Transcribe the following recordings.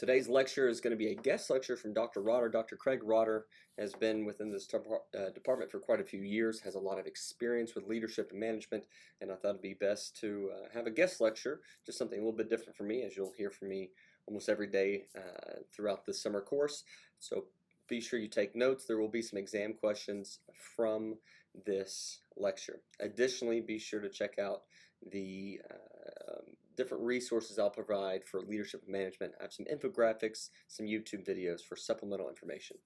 Today's lecture is going to be a guest lecture from Dr. Rotter. Dr. Craig Rotter has been within this department for quite a few years, has a lot of experience with leadership and management, and I thought it'd be best to have a guest lecture, just something a little bit different for me, as you'll hear from me almost every day throughout the summer course. So be sure you take notes. There will be some exam questions from this lecture. Additionally, be sure to check out the different resources I'll provide for leadership and management. I have some infographics, some YouTube videos for supplemental information.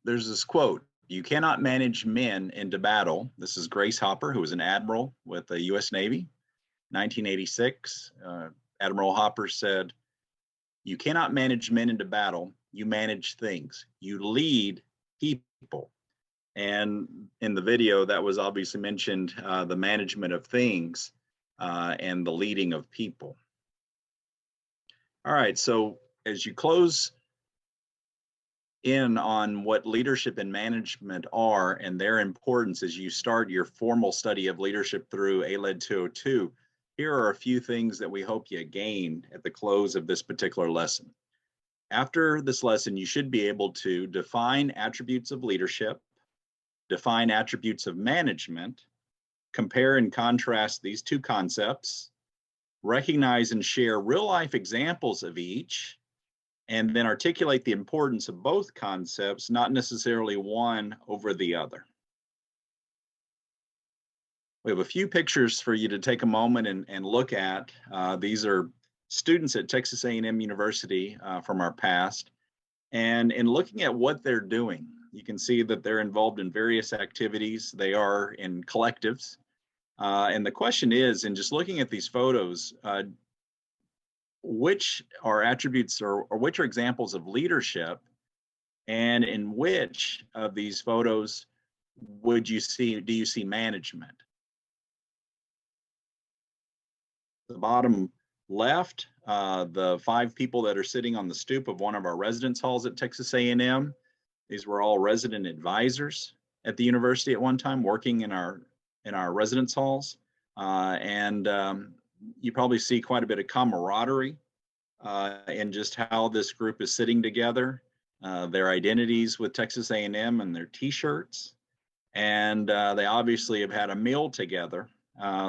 There's this quote, "You cannot manage men into battle." This is Grace Hopper, who was an admiral with the U.S. Navy, 1986. Admiral Hopper said, "You cannot manage men into battle. You manage things. You lead people." And in the video, that was obviously mentioned, the management of things and the leading of people. All right, so as you close in on what leadership and management are and their importance as you start your formal study of leadership through ALED 202, here are a few things that we hope you gain at the close of this particular lesson. After this lesson, you should be able to define attributes of leadership, define attributes of management, compare and contrast these two concepts, recognize and share real-life examples of each, and then articulate the importance of both concepts, not necessarily one over the other. We have a few pictures for you to take a moment and look at. These are students at Texas A&M University from our past. And in looking at what they're doing, you can see that they're involved in various activities. They are in collectives. And the question is, in just looking at these photos, which are attributes or which are examples of leadership, and in which of these photos do you see management? The bottom left, the 5 people that are sitting on the stoop of one of our residence halls at Texas A&M. These were all resident advisors at the university at one time, working in our residence halls. You probably see quite a bit of camaraderie in just how this group is sitting together, their identities with Texas A&M and their t-shirts. And they obviously have had a meal together.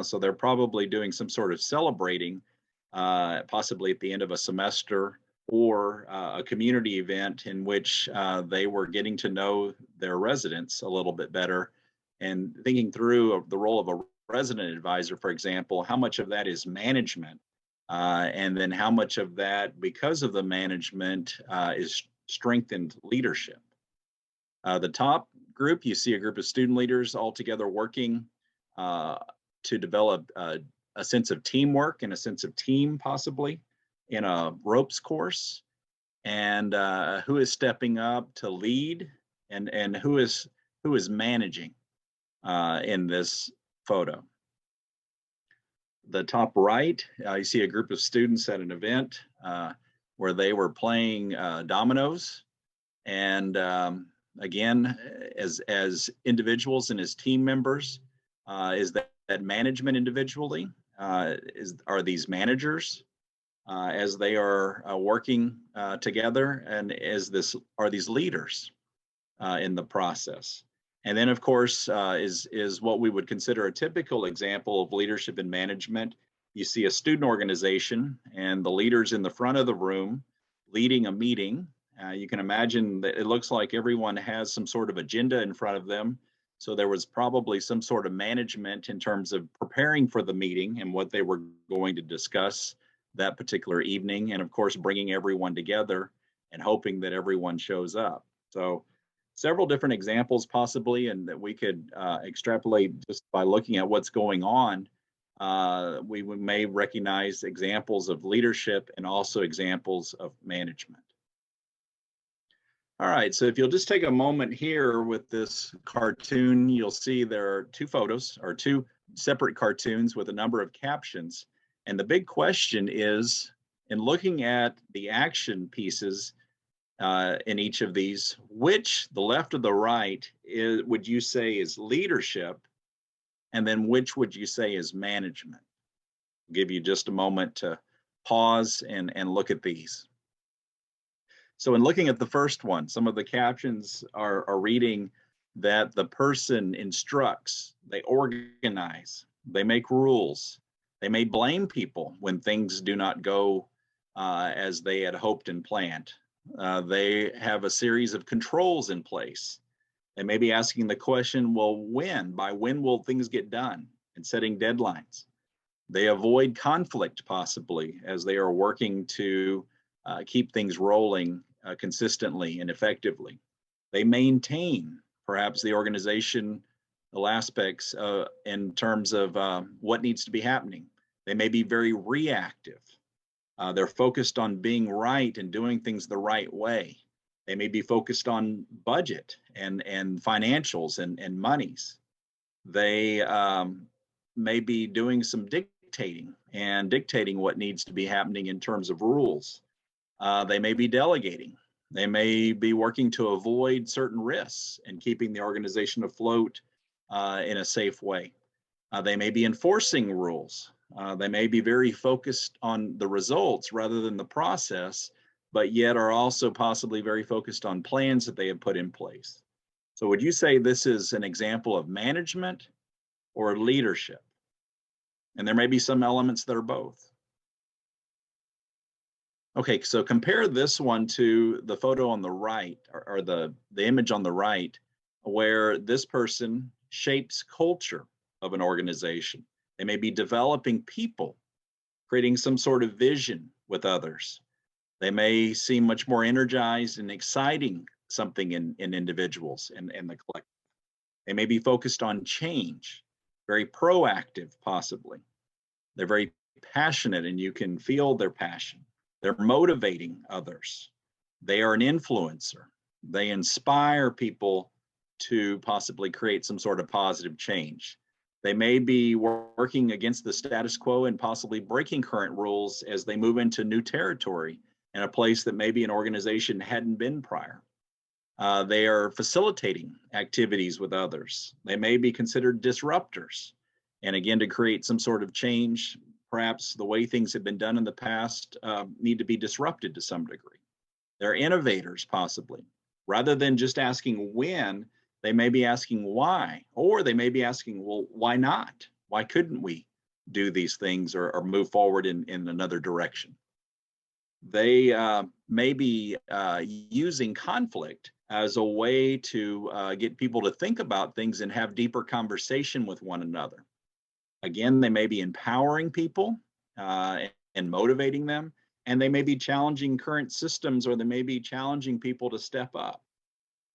So they're probably doing some sort of celebrating, possibly at the end of a semester, or a community event in which they were getting to know their residents a little bit better and thinking through the role of a resident advisor, for example, how much of that is management, and then how much of that, because of the management, is strengthened leadership. The top group, you see a group of student leaders all together working to develop a sense of teamwork and a sense of team, possibly in a ropes course, and who is stepping up to lead, and who is managing in this photo. The top right, you see a group of students at an event where they were playing dominoes, and again, as individuals and as team members, is that management individually? Are these managers as they are working together, and are these leaders in the process? And then, of course, is what we would consider a typical example of leadership and management. You see a student organization and the leaders in the front of the room leading a meeting. You can imagine that it looks like everyone has some sort of agenda in front of them. So there was probably some sort of management in terms of preparing for the meeting and what they were going to discuss that particular evening. And of course, bringing everyone together and hoping that everyone shows up. So several different examples possibly, and that we could extrapolate just by looking at what's going on. We may recognize examples of leadership and also examples of management. All right, so if you'll just take a moment here with this cartoon, you'll see there are 2 photos, or 2 separate cartoons with a number of captions. And the big question is, in looking at the action pieces in each of these, which, the left or the right, would you say is leadership, and then which would you say is management? I'll give you just a moment to pause and look at these. So in looking at the first one, some of the captions are reading that the person instructs, they organize, they make rules, they may blame people when things do not go as they had hoped and planned. They have a series of controls in place. They may be asking the question, well, when? By when will things get done? And setting deadlines. They avoid conflict possibly as they are working to keep things rolling consistently and effectively. They maintain perhaps the organizational aspects in terms of what needs to be happening. They may be very reactive. They're focused on being right and doing things the right way. They may be focused on budget and financials and monies. They may be doing some dictating what needs to be happening in terms of rules. They may be delegating. They may be working to avoid certain risks and keeping the organization afloat in a safe way. They may be enforcing rules. They may be very focused on the results rather than the process, but yet are also possibly very focused on plans that they have put in place. So would you say this is an example of management or leadership? And there may be some elements that are both. Okay, so compare this one to the photo on the right, or the image on the right, where this person shapes culture of an organization. They may be developing people, creating some sort of vision with others. They may seem much more energized and exciting something in individuals and the collective. They may be focused on change, very proactive possibly. They're very passionate and you can feel their passion. They're motivating others. They are an influencer. They inspire people to possibly create some sort of positive change. They may be working against the status quo and possibly breaking current rules as they move into new territory in a place that maybe an organization hadn't been prior. They are facilitating activities with others. They may be considered disruptors. And again, to create some sort of change, perhaps the way things have been done in the past need to be disrupted to some degree. They're innovators, possibly. Rather than just asking when, they may be asking why, or they may be asking, well, why not? Why couldn't we do these things or move forward in another direction? They may be using conflict as a way to get people to think about things and have deeper conversation with one another. Again, they may be empowering people and motivating them, and they may be challenging current systems, or they may be challenging people to step up.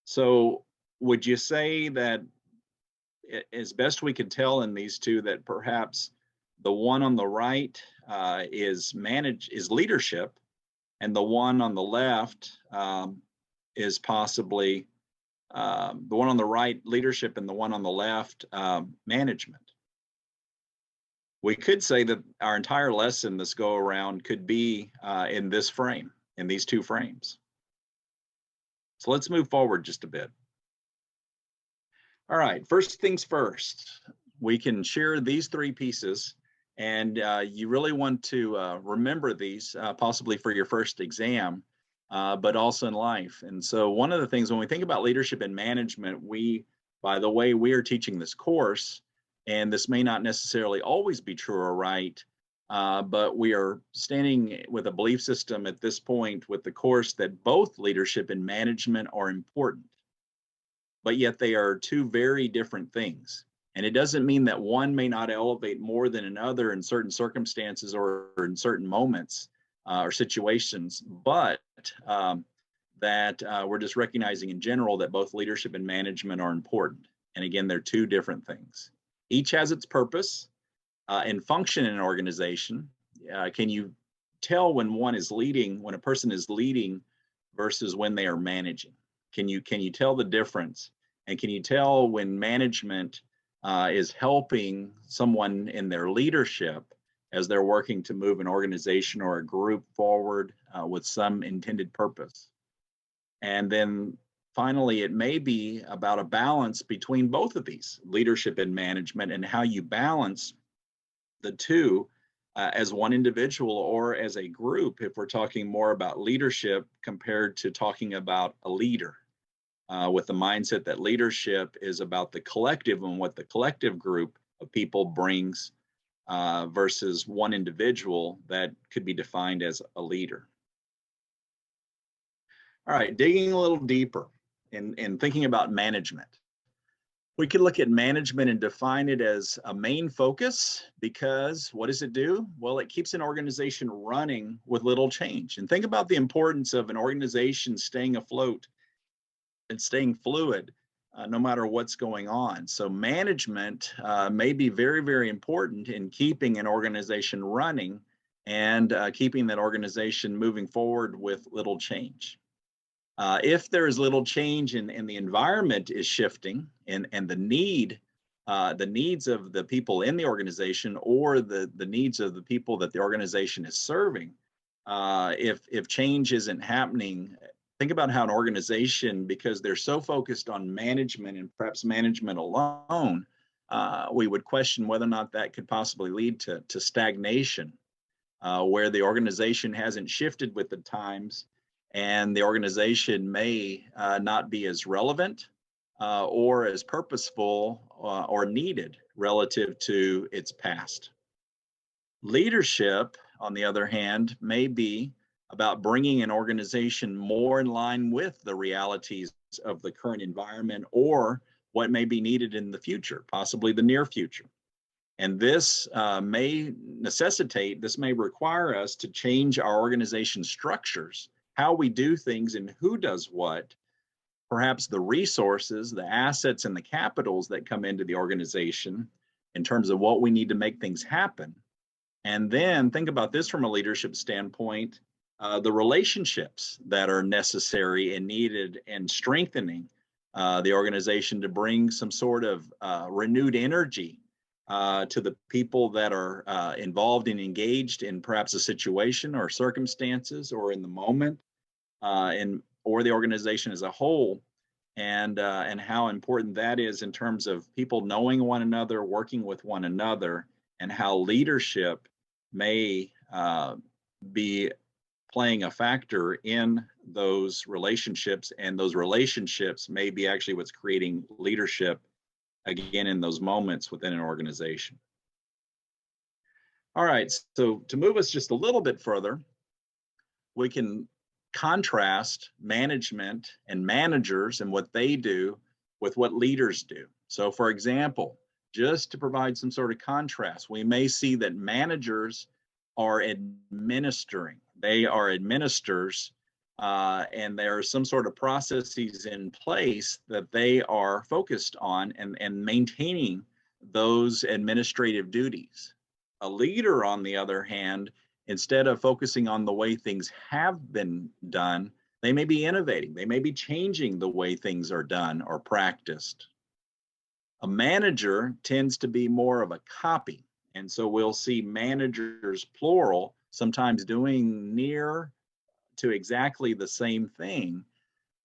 So would you say that, as best we can tell in these two, that perhaps the one on the right is leadership, and the one on the left is possibly the one on the right leadership, and the one on the left management? We could say that our entire lesson this go around could be in this frame, in these two frames. So let's move forward just a bit. All right, first things first, we can share these three pieces, and you really want to remember these possibly for your first exam, but also in life. And so one of the things when we think about leadership and management, by the way we are teaching this course, and this may not necessarily always be true or right, but we are standing with a belief system at this point with the course that both leadership and management are important, but yet they are two very different things. And it doesn't mean that one may not elevate more than another in certain circumstances or in certain moments or situations, but that we're just recognizing in general that both leadership and management are important. And again, they're two different things. Each has its purpose and function in an organization. Can you tell when one is leading, when a person is leading versus when they are managing? Can you tell the difference? And can you tell when management is helping someone in their leadership as they're working to move an organization or a group forward with some intended purpose? And then finally, it may be about a balance between both of these, leadership and management, and how you balance the two as one individual or as a group if we're talking more about leadership compared to talking about a leader, with the mindset that leadership is about the collective and what the collective group of people brings, versus one individual that could be defined as a leader. All right, digging a little deeper in thinking about management. We could look at management and define it as a main focus because what does it do? Well, it keeps an organization running with little change. And think about the importance of an organization staying afloat and staying fluid, no matter what's going on. So, management may be very, very important in keeping an organization running and keeping that organization moving forward with little change. If there is little change and the environment is shifting and the needs of the people in the organization or the needs of the people that the organization is serving, if change isn't happening, think about how an organization, because they're so focused on management and perhaps management alone, we would question whether or not that could possibly lead to stagnation, where the organization hasn't shifted with the times and the organization may not be as relevant or as purposeful or needed relative to its past. Leadership, on the other hand, may be about bringing an organization more in line with the realities of the current environment or what may be needed in the future, possibly the near future. And this this may require us to change our organization structures, how we do things and who does what, perhaps the resources, the assets, and the capitals that come into the organization in terms of what we need to make things happen. And then think about this from a leadership standpoint, the relationships that are necessary and needed and strengthening the organization to bring some sort of renewed energy to the people that are involved and engaged in perhaps a situation or circumstances or in the moment, or the organization as a whole, and how important that is in terms of people knowing one another, working with one another, and how leadership may be playing a factor in those relationships, and those relationships may be actually what's creating leadership again in those moments within an organization. All right, so to move us just a little bit further, we can contrast management and managers and what they do with what leaders do. So, for example, just to provide some sort of contrast, we may see that managers are administering, they are administrators, and there are some sort of processes in place that they are focused on and maintaining those administrative duties. A leader, on the other hand, instead of focusing on the way things have been done, they may be innovating, they may be changing the way things are done or practiced. A manager tends to be more of a copy. And so we'll see managers, plural, sometimes doing near to exactly the same thing.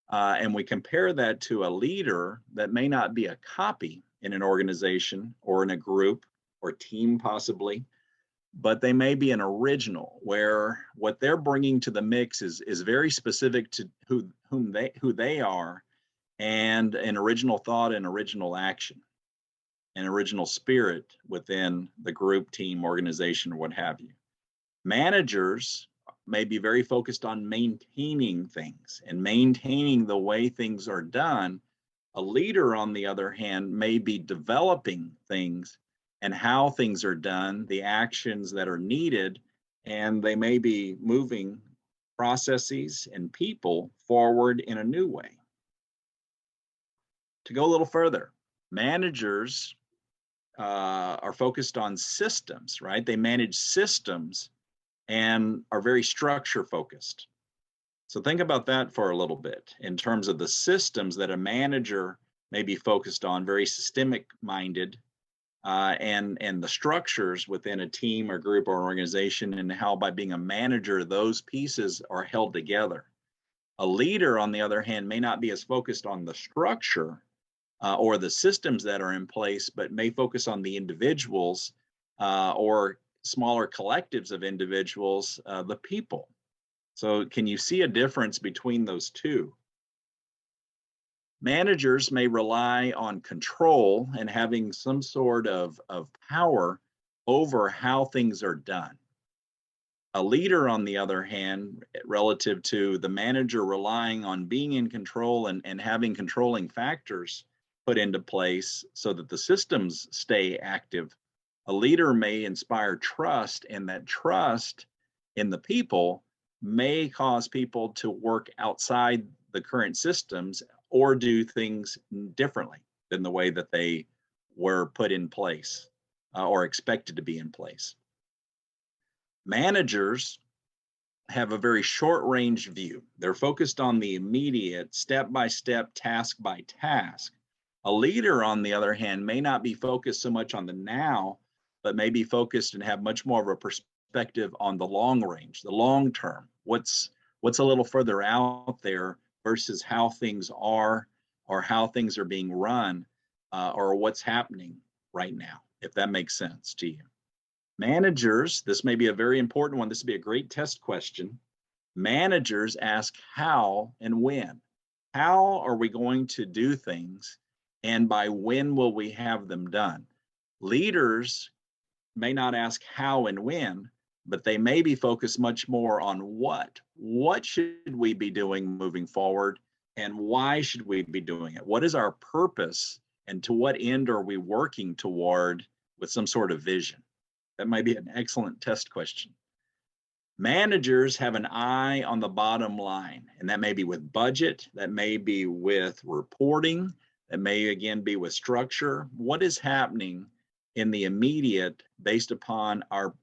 And we compare that to a leader that may not be a copy in an organization or in a group or team, possibly, but they may be an original where what they're bringing to the mix is very specific to who they are, and an original thought and original action, an original spirit within the group, team, organization, or what have you. Managers may be very focused on maintaining things and maintaining the way things are done. A leader, on the other hand, may be developing things and how things are done, the actions that are needed, and they may be moving processes and people forward in a new way. To go a little further, managers are focused on systems, right? They manage systems and are very structure focused. So think about that for a little bit in terms of the systems that a manager may be focused on, very systemic minded, and the structures within a team or group or organization, and how by being a manager, those pieces are held together. A leader, on the other hand, may not be as focused on the structure or the systems that are in place, but may focus on the individuals or smaller collectives of individuals, the people. So, can you see a difference between those two? Managers may rely on control and having some sort of power over how things are done. A leader, on the other hand, relative to the manager relying on being in control and having controlling factors put into place so that the systems stay active, a leader may inspire trust, and that trust in the people may cause people to work outside the current systems or do things differently than the way that they were put in place or expected to be in place. Managers have a very short range view. They're focused on the immediate, step by step, task by task. A leader, on the other hand, may not be focused so much on the now, but may be focused and have much more of a perspective on the long range, the long term. What's a little further out there versus how things are or how things are being run or what's happening right now, if that makes sense to you. Managers, this may be a very important one. This would be a great test question. Managers ask how and when. How are we going to do things? And by when will we have them done? Leaders may not ask how and when, but they may be focused much more on what. What should we be doing moving forward? And why should we be doing it? What is our purpose? And to what end are we working toward with some sort of vision? That might be an excellent test question. Managers have an eye on the bottom line, and that may be with budget, that may be with reporting, that may again be with structure. What is happening in the immediate based upon our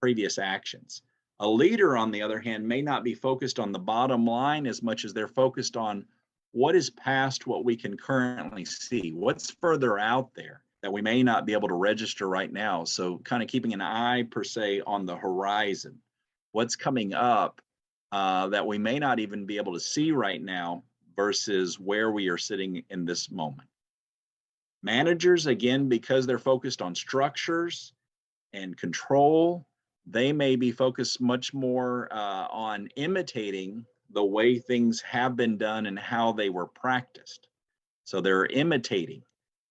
previous actions? A leader, on the other hand, may not be focused on the bottom line as much as they're focused on what is past what we can currently see, what's further out there that we may not be able to register right now. So kind of keeping an eye per se on the horizon, what's coming up that we may not even be able to see right now versus where we are sitting in this moment. Managers, again, because they're focused on structures and control, they may be focused much more on imitating the way things have been done and how they were practiced. So they're imitating.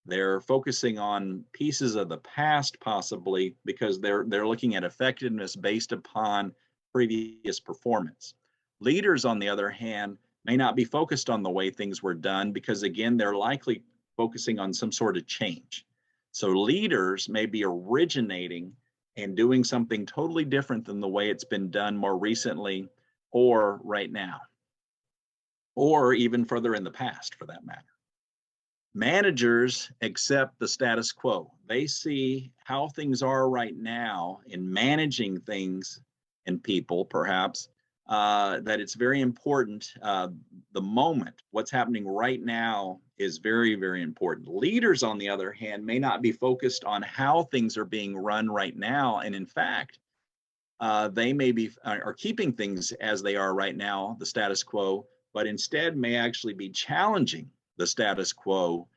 They're focusing on pieces of the past, possibly because they're looking at effectiveness based upon previous performance. Leaders, on the other hand, may not be focused on the way things were done because, again, they're likely focusing on some sort of change. So leaders may be originating and doing something totally different than the way it's been done more recently or right now, or even further in the past for that matter. Managers accept the status quo. They see how things are right now in managing things and people, perhaps, that it's very important. The moment, what's happening right now is very, very important. Leaders, on the other hand, may not be focused on how things are being run right now. And in fact, they may be are keeping things as they are right now, the status quo, but instead may actually be challenging the status quo,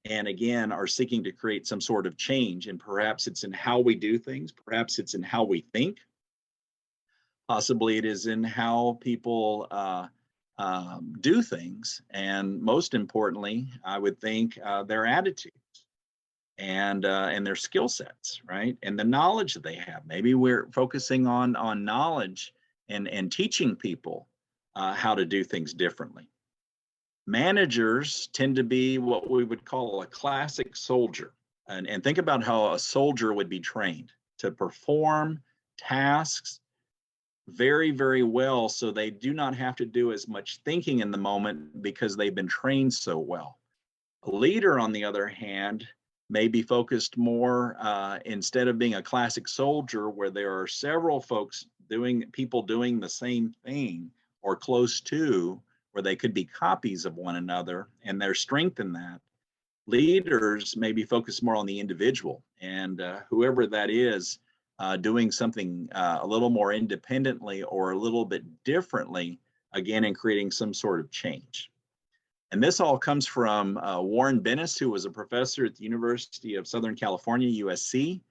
and again are seeking to create some sort of change. And perhaps it's in how we do things, perhaps it's in how we think, possibly it is in how people do things, and most importantly, I would think their attitudes and their skill sets, right, and the knowledge that they have. Maybe we're focusing on knowledge and teaching people how to do things differently. Managers tend to be what we would call a classic soldier. And think about how a soldier would be trained to perform tasks very, very well so they do not have to do as much thinking in the moment because they've been trained so well. A leader, on the other hand, may be focused more instead of being a classic soldier where there are several people doing the same thing or close to, where they could be copies of one another, and their strength in that. Leaders may be focused more on the individual and whoever that is doing something a little more independently or a little bit differently, again, in creating some sort of change. And this all comes from Warren Bennis, who was a professor at the University of Southern California, USC.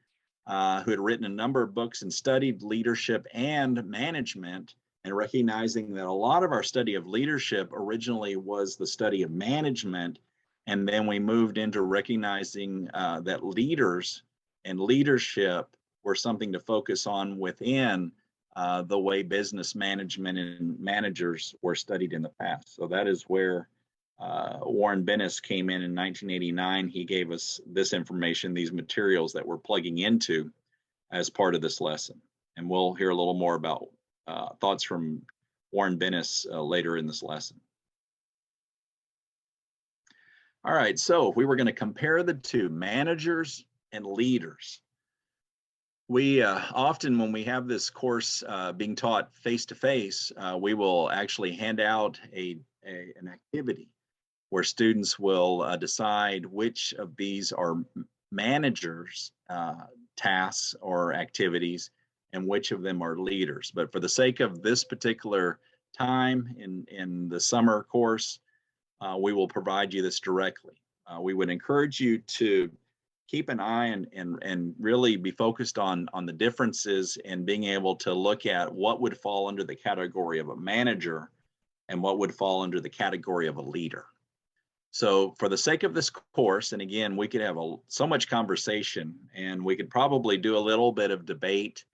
who had written a number of books and studied leadership and management, and recognizing that a lot of our study of leadership originally was the study of management. And then we moved into recognizing that leaders and leadership were something to focus on within the way business management and managers were studied in the past. So that is where Warren Bennis came in 1989. He gave us this information, these materials that we're plugging into as part of this lesson. And we'll hear a little more about thoughts from Warren Bennis later in this lesson. All right, so if we were going to compare the two, managers and leaders, we often, when we have this course being taught face-to-face, we will actually hand out an activity where students will decide which of these are managers' tasks or activities and which of them are leaders. But for the sake of this particular time in the summer course, we will provide you this directly. We would encourage you to keep an eye and really be focused on the differences and being able to look at what would fall under the category of a manager and what would fall under the category of a leader. So for the sake of this course, and again, we could have so much conversation, and we could probably do a little bit of debate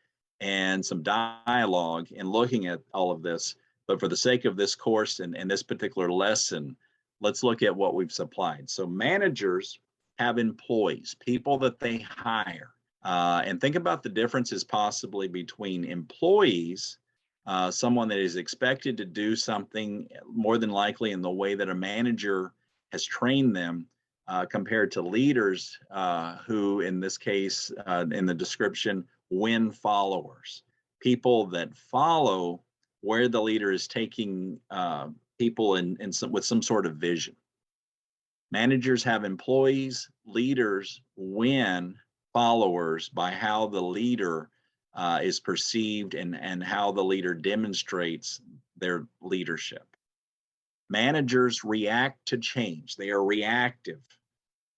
and some dialogue in looking at all of this. But for the sake of this course and this particular lesson, let's look at what we've supplied. So managers have employees, people that they hire. And think about the differences possibly between employees, someone that is expected to do something more than likely in the way that a manager has trained them, compared to leaders who, in this case, in the description, win followers, people that follow where the leader is taking people with some sort of vision. Managers have employees, leaders win followers by how the leader is perceived and how the leader demonstrates their leadership. Managers react to change. They are reactive,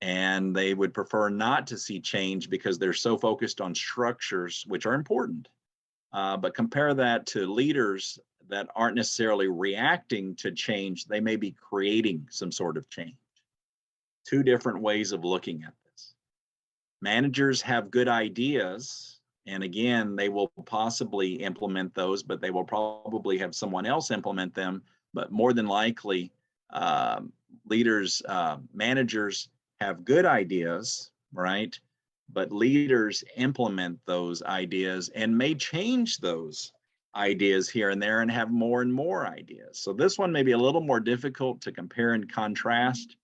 and they would prefer not to see change because they're so focused on structures, which are important. But compare that to leaders that aren't necessarily reacting to change. They may be creating some sort of change. Two different ways of looking at this. Managers have good ideas, and again, they will possibly implement those, but they will probably have someone else implement them. But more than likely, managers have good ideas, right? But leaders implement those ideas and may change those ideas here and there and have more and more ideas. So this one may be a little more difficult to compare and contrast,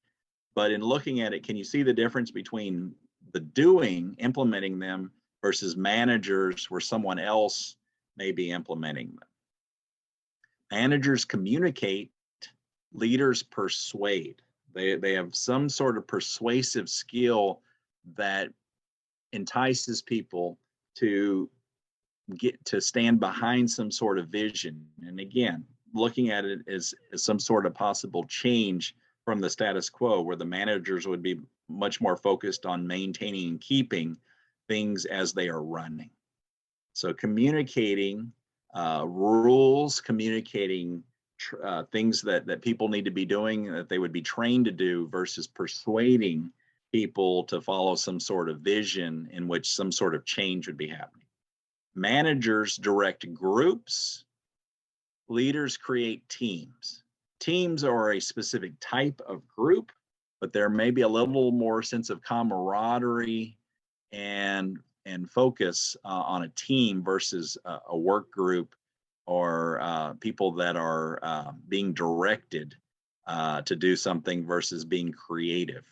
but in looking at it, can you see the difference between the doing, implementing them, versus managers where someone else may be implementing them? Managers communicate, leaders persuade. They have some sort of persuasive skill that entices people to get to stand behind some sort of vision. And again, looking at it as some sort of possible change from the status quo, where the managers would be much more focused on maintaining and keeping things as they are running. So communicating rules, communicating things that people need to be doing, that they would be trained to do, versus persuading people to follow some sort of vision in which some sort of change would be happening. Managers direct groups, leaders create teams. Teams are a specific type of group, but there may be a little more sense of camaraderie and focus on a team versus a work group or people that are being directed to do something versus being creative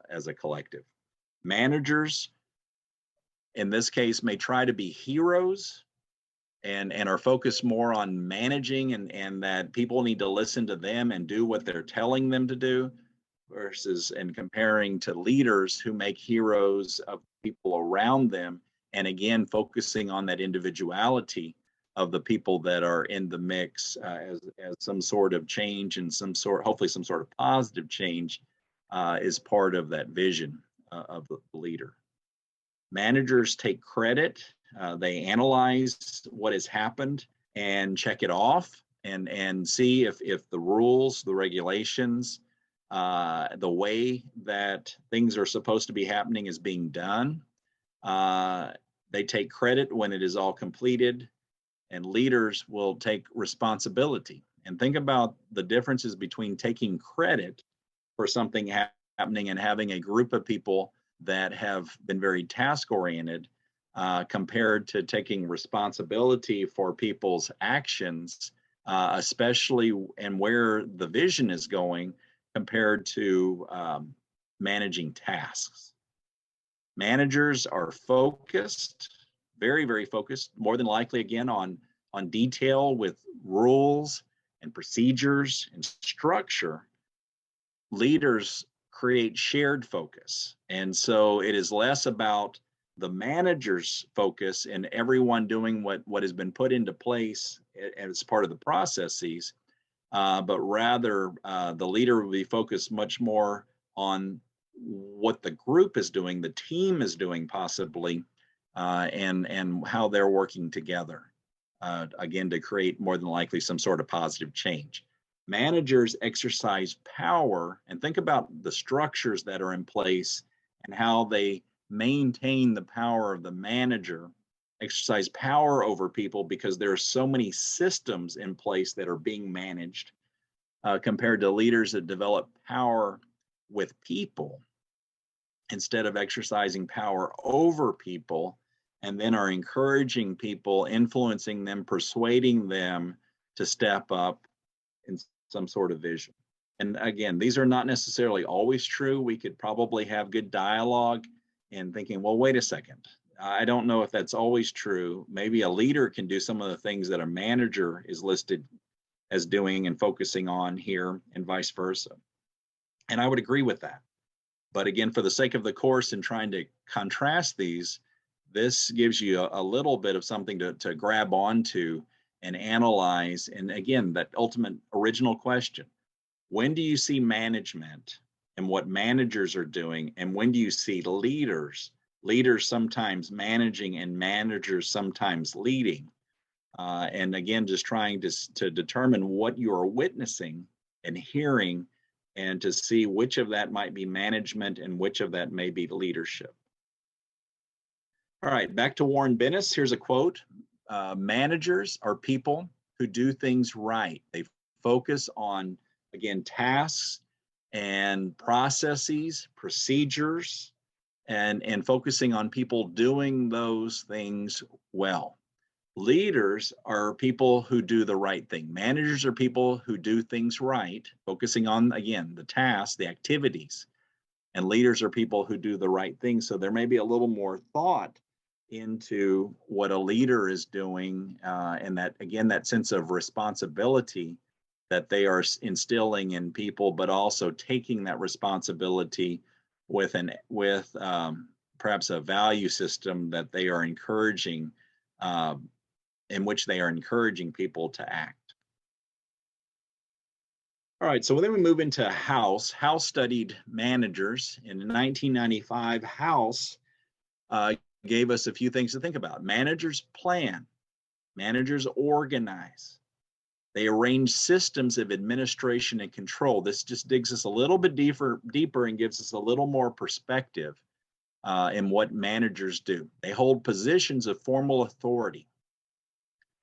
as a collective. Managers, in this case, may try to be heroes and are focused more on managing and that people need to listen to them and do what they're telling them to do, versus and comparing to leaders who make heroes of people around them, and again focusing on that individuality of the people that are in the mix as some sort of change and hopefully some sort of positive change is part of that vision of the leader. Managers take credit. They analyze what has happened and check it off and see if the rules, the regulations, the way that things are supposed to be happening is being done. They take credit when it is all completed, and leaders will take responsibility. And think about the differences between taking credit for something happening and having a group of people that have been very task oriented, compared to taking responsibility for people's actions, especially and where the vision is going compared to managing tasks. Managers are focused, very, very focused, more than likely again on detail with rules and procedures and structure. Leaders create shared focus. And so it is less about the manager's focus and everyone doing what has been put into place as part of the processes, but rather the leader will be focused much more on what the group is doing, the team is doing possibly, and how they're working together, again, to create more than likely some sort of positive change. Managers exercise power, and think about the structures that are in place and how they maintain the power of the manager, exercise power over people because there are so many systems in place that are being managed, compared to leaders that develop power with people instead of exercising power over people, and then are encouraging people, influencing them, persuading them to step up in some sort of vision. And again, these are not necessarily always true. We could probably have good dialogue and thinking, well, wait a second. I don't know if that's always true. Maybe a leader can do some of the things that a manager is listed as doing and focusing on here, and vice versa. And I would agree with that. But again, for the sake of the course and trying to contrast these, this gives you a little bit of something to grab onto and analyze. And again, that ultimate original question: when do you see management and what managers are doing? And when do you see leaders sometimes managing and managers sometimes leading? And again, just trying to determine what you are witnessing and hearing, and to see which of that might be management and which of that may be leadership. All right, back to Warren Bennis. Here's a quote. Managers are people who do things right. They focus on, again, tasks and processes, procedures, and focusing on people doing those things well. Leaders are people who do the right thing. Managers are people who do things right, focusing on, again, the tasks, the activities. And leaders are people who do the right thing. So there may be a little more thought into what a leader is doing, and that, again, that sense of responsibility that they are instilling in people, but also taking that responsibility with perhaps a value system that they are encouraging, in which they are encouraging people to act. All right, so then we move into House. House studied managers. In 1995, House gave us a few things to think about. Managers plan, managers organize, they arrange systems of administration and control. This just digs us a little bit deeper and gives us a little more perspective in what managers do. They hold positions of formal authority.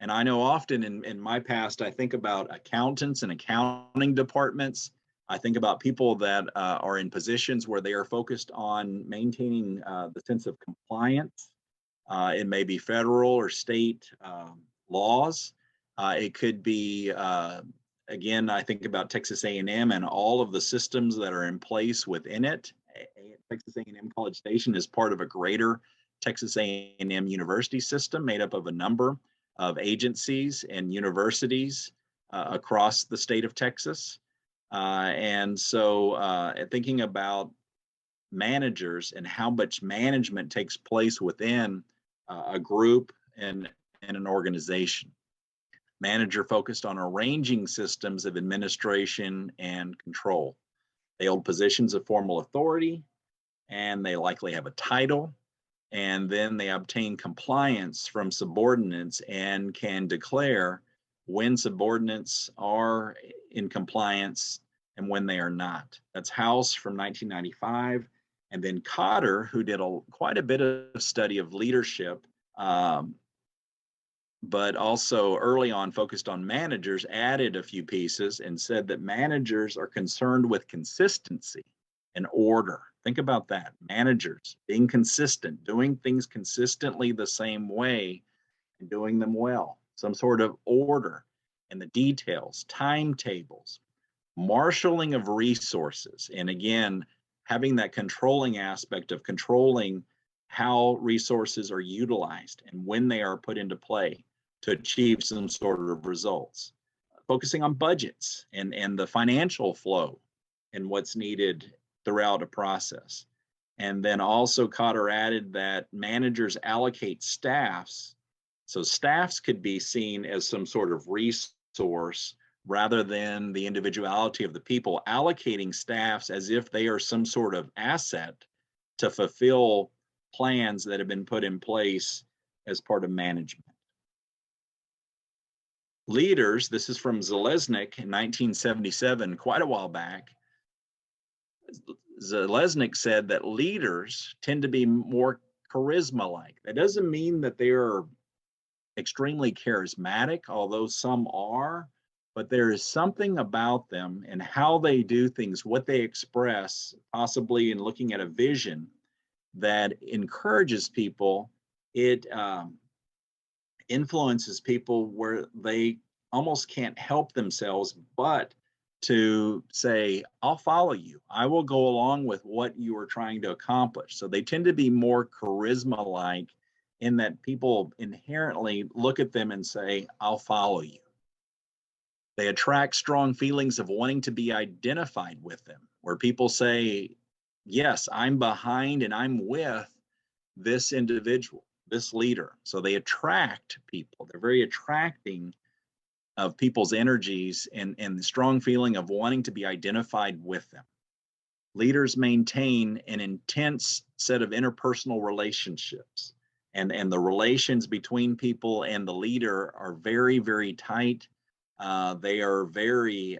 And I know often in my past, I think about accountants and accounting departments. I think about people that are in positions where they are focused on maintaining the sense of compliance. It may be federal or state laws. It could be, again, I think about Texas A&M and all of the systems that are in place within it. Texas A&M College Station is part of a greater Texas A&M University system made up of a number of agencies and universities across the state of Texas. And so thinking about managers and how much management takes place within a group and an organization. Manager focused on arranging systems of administration and control. They hold positions of formal authority, and they likely have a title. and then they obtain compliance from subordinates and can declare when subordinates are in compliance and when they are not. That's House from 1995. And then Cotter, who did quite a bit of study of leadership, um, but also early on focused on managers, added a few pieces and said that managers are concerned with consistency and order. Think about that. Managers being consistent, doing things consistently the same way and doing them well. Some sort of order in the details, timetables, marshaling of resources. And again, having that controlling aspect of controlling how resources are utilized and when they are put into play to achieve some sort of results. Focusing on budgets and the financial flow and what's needed throughout a process. And then also Cotter added that managers allocate staffs. So staffs could be seen as some sort of resource rather than the individuality of the people, allocating staffs as if they are some sort of asset to fulfill plans that have been put in place as part of management. Leaders, this is from Zalesnik in 1977, quite a while back. Zalesnik said that leaders tend to be more charisma like. That doesn't mean that they are extremely charismatic, although some are, but there is something about them and how they do things, what they express, possibly in looking at a vision that encourages people. It influences people where they almost can't help themselves but to say, I'll follow you. I will go along with what you are trying to accomplish. So they tend to be more charisma like in that people inherently look at them and say, I'll follow you. They attract strong feelings of wanting to be identified with them, where people say, yes, I'm behind and I'm with this individual, this leader. So they attract people. They're very attracting of people's energies and the strong feeling of wanting to be identified with them. Leaders maintain an intense set of interpersonal relationships, and the relations between people and the leader are very, very tight. They are very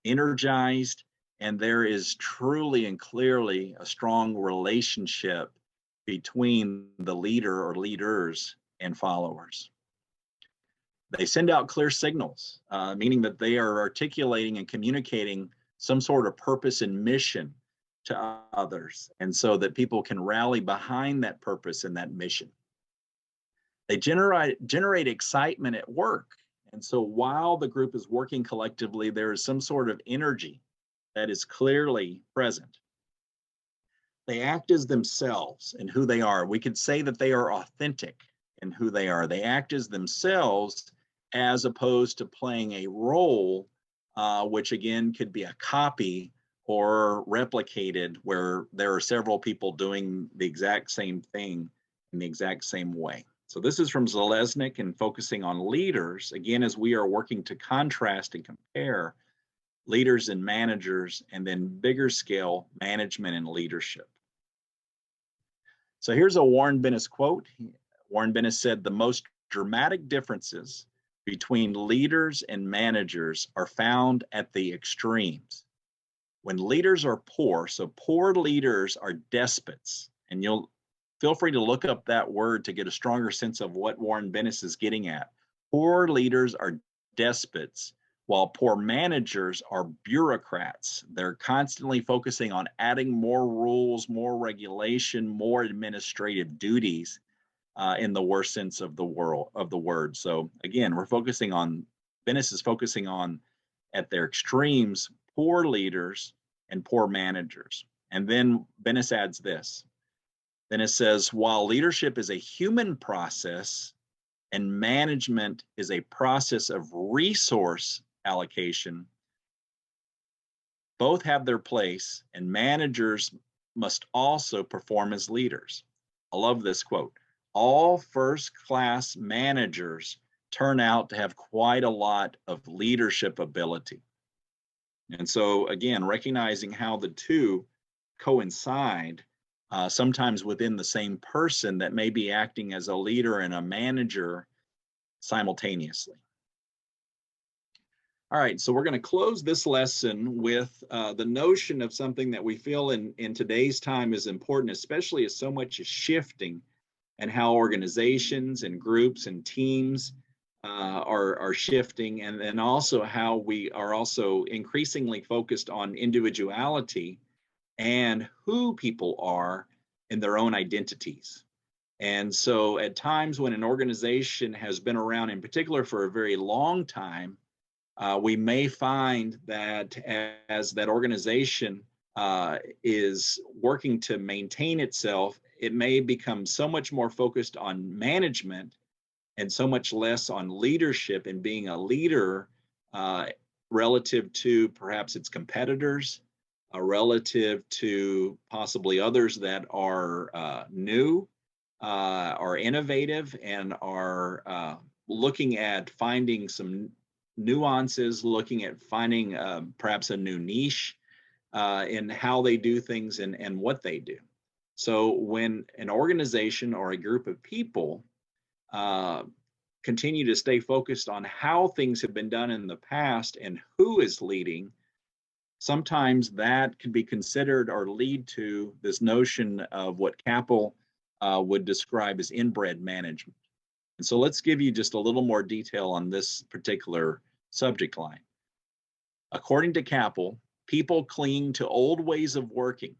energized, and there is truly and clearly a strong relationship between the leader or leaders and followers. They send out clear signals, meaning that they are articulating and communicating some sort of purpose and mission to others, and so that people can rally behind that purpose and that mission. They generate excitement at work. And so while the group is working collectively, there is some sort of energy that is clearly present. They act as themselves and who they are. We could say that they are authentic in who they are. They act as themselves as opposed to playing a role, which again could be a copy or replicated where there are several people doing the exact same thing in the exact same way. So this is from Zalesnik and focusing on leaders, again, as we are working to contrast and compare leaders and managers, and then bigger scale management and leadership. So here's a Warren Bennis quote. Warren Bennis said, the most dramatic differences between leaders and managers are found at the extremes. When leaders are poor, so poor leaders are despots, and you'll feel free to look up that word to get a stronger sense of what Warren Bennis is getting at. Poor leaders are despots, while poor managers are bureaucrats. They're constantly focusing on adding more rules, more regulation, more administrative duties, in the worst sense of the word. So again, Bennis is focusing on at their extremes, poor leaders and poor managers. And then Bennis adds this. Then it says, while leadership is a human process and management is a process of resource allocation, both have their place, and managers must also perform as leaders. I love this quote. All first-class managers turn out to have quite a lot of leadership ability. And so, again, recognizing how the two coincide sometimes within the same person that may be acting as a leader and a manager simultaneously. All right, so we're going to close this lesson with the notion of something that we feel in today's time is important, especially as so much is shifting, and how organizations and groups and teams are shifting, and then also how we are also increasingly focused on individuality and who people are in their own identities. And so at times when an organization has been around in particular for a very long time, we may find that as that organization is working to maintain itself, it may become so much more focused on management and so much less on leadership and being a leader uh, relative to perhaps its competitors, relative to possibly others that are new, are innovative, and are looking at finding some nuances, looking at finding perhaps a new niche in how they do things and what they do. So when an organization or a group of people uh, continue to stay focused on how things have been done in the past and who is leading, sometimes that can be considered or lead to this notion of what Capel would describe as inbred management. And so let's give you just a little more detail on this particular subject line. According to Capel, people cling to old ways of working,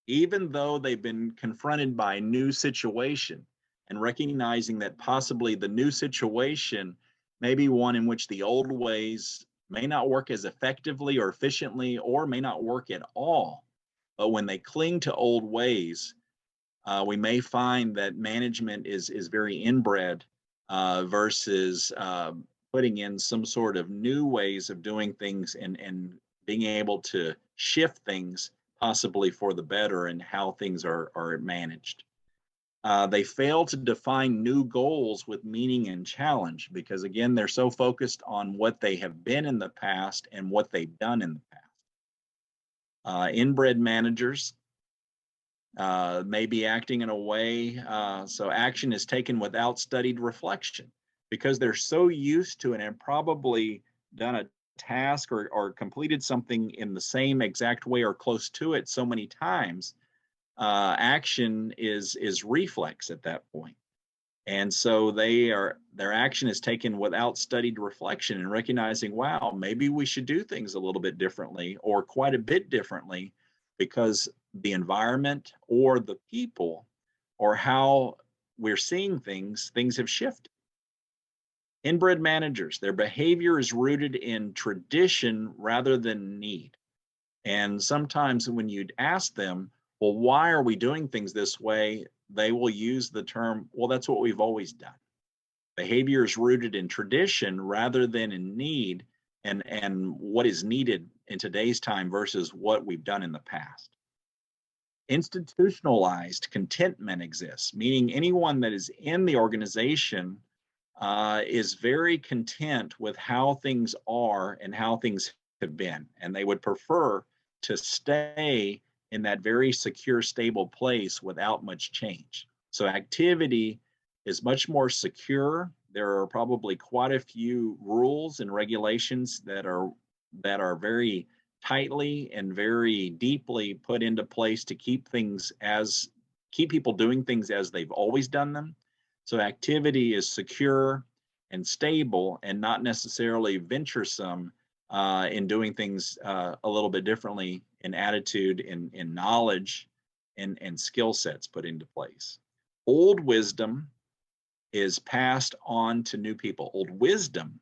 even though they've been confronted by a new situation, and recognizing that possibly the new situation may be one in which the old ways may not work as effectively or efficiently or may not work at all. But when they cling to old ways, we may find that management is very inbred versus putting in some sort of new ways of doing things and being able to shift things possibly for the better and how things are managed. They fail to define new goals with meaning and challenge because, again, they're so focused on what they have been in the past and what they've done in the past. Inbred managers may be acting in a way, so action is taken without studied reflection because they're so used to it and probably done a task or completed something in the same exact way or close to it so many times. Action is reflex at that point. And so their action is taken without studied reflection and recognizing, wow, maybe we should do things a little bit differently or quite a bit differently because the environment or the people or how we're seeing things have shifted. Inbred managers, their behavior is rooted in tradition rather than need. And sometimes when you'd ask them, well, why are we doing things this way? They will use the term, well, that's what we've always done. Behavior is rooted in tradition rather than in need and what is needed in today's time versus what we've done in the past. Institutionalized contentment exists, meaning anyone that is in the organization is very content with how things are and how things have been. And they would prefer to stay in that very secure, stable place without much change. So activity is much more secure. There are probably quite a few rules and regulations that are very tightly and very deeply put into place to keep people doing things as they've always done them. So activity is secure and stable and not necessarily venturesome in doing things a little bit differently in attitude, in knowledge, and skill sets put into place. Old wisdom is passed on to new people. Old wisdom.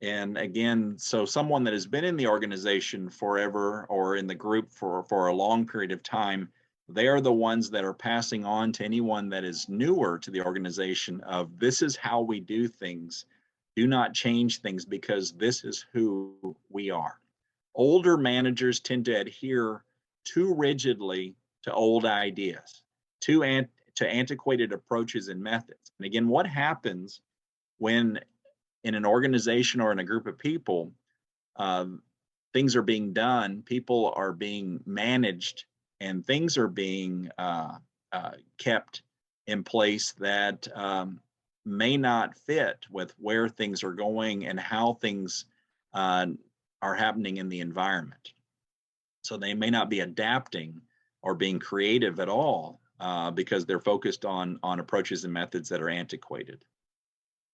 And again, so someone that has been in the organization forever or in the group for a long period of time, they are the ones that are passing on to anyone that is newer to the organization of this is how we do things. Do not change things because this is who we are. Older managers tend to adhere too rigidly to old ideas, to antiquated approaches and methods. And again, what happens when in an organization or in a group of people, things are being done, people are being managed, and things are being kept in place that may not fit with where things are going and how things uh, are happening in the environment. So they may not be adapting or being creative at all because they're focused on approaches and methods that are antiquated.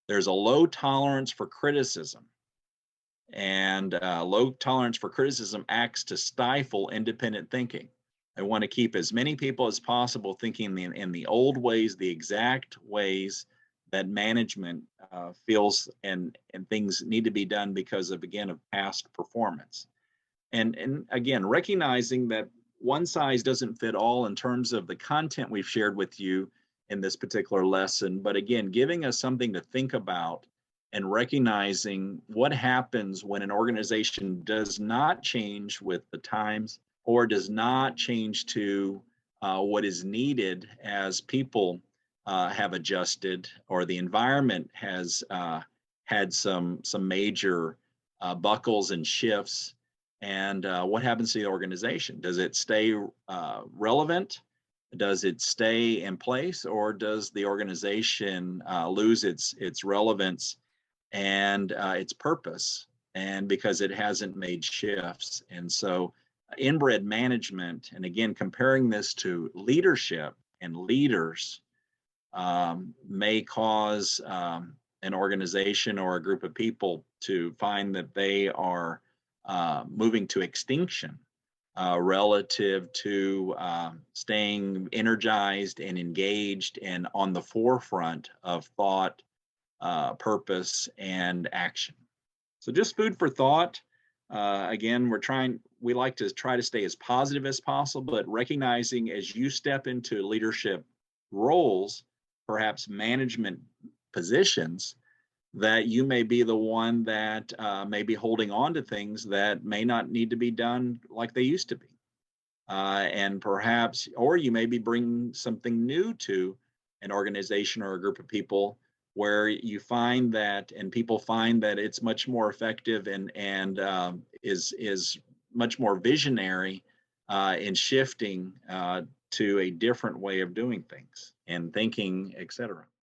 There's a low tolerance for criticism, and low tolerance for criticism acts to stifle independent thinking. I want to keep as many people as possible thinking in the old ways, the exact ways that management feels and things need to be done because of, again, of past performance. And again, recognizing that one size doesn't fit all in terms of the content we've shared with you in this particular lesson, but again, giving us something to think about and recognizing what happens when an organization does not change with the times or does not change to what is needed as people have adjusted or the environment has had some major buckles and shifts. And what happens to the organization? Does it stay relevant? Does it stay in place, or does the organization lose its relevance and its purpose? And because it hasn't made shifts, and so inbred management, and again comparing this to leadership and leaders, may cause an organization or a group of people to find that they are moving to extinction relative to staying energized and engaged and on the forefront of thought, purpose, and action. So just food for thought. Again, we like to try to stay as positive as possible, but recognizing as you step into leadership roles, perhaps management positions, that you may be the one that may be holding on to things that may not need to be done like they used to be. And perhaps, or you may be bringing something new to an organization or a group of people where you find that, and people find that it's much more effective and is much more visionary in shifting to a different way of doing things and thinking, etc.